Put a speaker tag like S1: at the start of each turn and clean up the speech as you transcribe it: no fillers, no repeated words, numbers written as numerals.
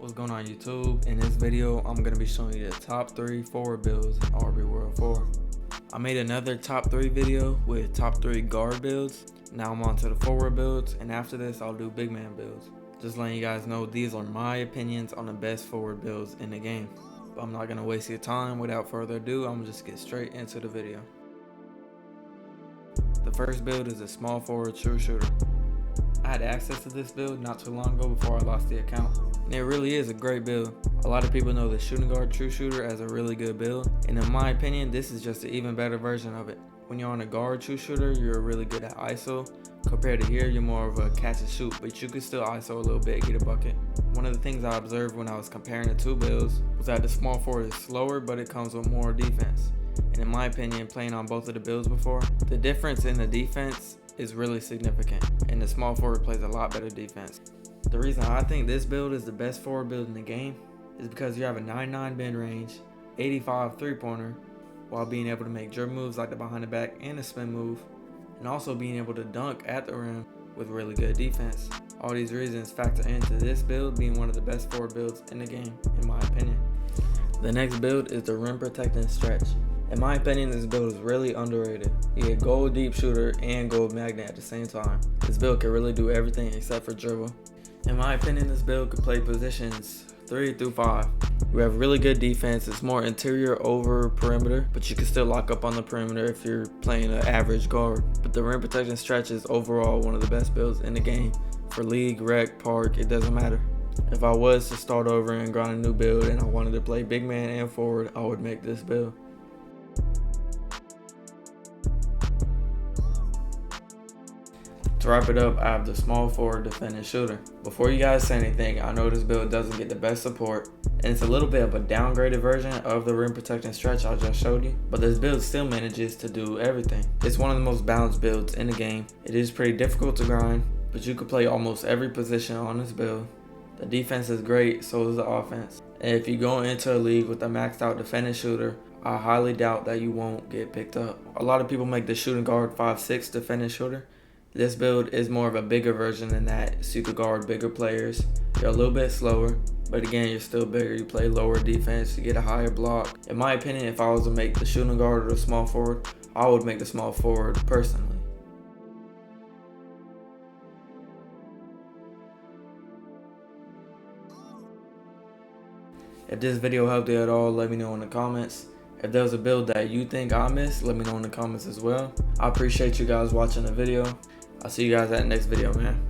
S1: What's going on YouTube? In this video, I'm going to be showing you the top 3 forward builds in RB World 4. I made another top 3 video with top 3 guard builds. Now I'm on to the forward builds, and after this I'll do big man builds. Just letting you guys know these are my opinions on the best forward builds in the game. But I'm not going to waste your time. Without further ado, I'm going to just get straight into the video. The first build is a small forward true shooter. I had access to this build not too long ago before I lost the account. And it really is a great build. A lot of people know the shooting guard true shooter as a really good build, and in my opinion this is just an even better version of it. When you're on a guard true shooter, you're really good at ISO. Compared to here, you're more of a catch and shoot, but you can still ISO a little bit, get a bucket. One of the things I observed when I was comparing the two builds was that the small forward is slower, but it comes with more defense. And in my opinion, playing on both of the builds before, the difference in the defense is really significant, and the small forward plays a lot better defense. The reason I think this build is the best forward build in the game is because you have a 99 bend range, 85 3-pointer, while being able to make dribble moves like the behind the back and the spin move, and also being able to dunk at the rim with really good defense. All these reasons factor into this build being one of the best forward builds in the game, in my opinion. The next build is the rim protecting stretch. In my opinion, this build is really underrated. You get gold deep shooter and gold magnet at the same time. This build can really do everything except for dribble. In my opinion, this build could play positions 3 through 5. You have really good defense. It's more interior over perimeter, but you can still lock up on the perimeter if you're playing an average guard. But the rim protection stretch is overall one of the best builds in the game. For league, rec, park, it doesn't matter. If I was to start over and grind a new build and I wanted to play big man and forward, I would make this build. To wrap it up, I have the small forward defending shooter. Before you guys say anything, I know this build doesn't get the best support, and it's a little bit of a downgraded version of the rim protecting stretch I just showed you, but this build still manages to do everything. It's one of the most balanced builds in the game. It is pretty difficult to grind, but you can play almost every position on this build. The defense is great, so is the offense. And if you go into a league with a maxed out defending shooter, I highly doubt that you won't get picked up. A lot of people make the shooting guard 5'6" defending shooter. This build is more of a bigger version than that, so you could guard bigger players. You're a little bit slower, but again, you're still bigger. You play lower defense, you get a higher block. In my opinion, if I was to make the shooting guard or the small forward, I would make the small forward personally. If this video helped you at all, let me know in the comments. If there's a build that you think I missed, let me know in the comments as well. I appreciate you guys watching the video. I'll see you guys at the next video, man.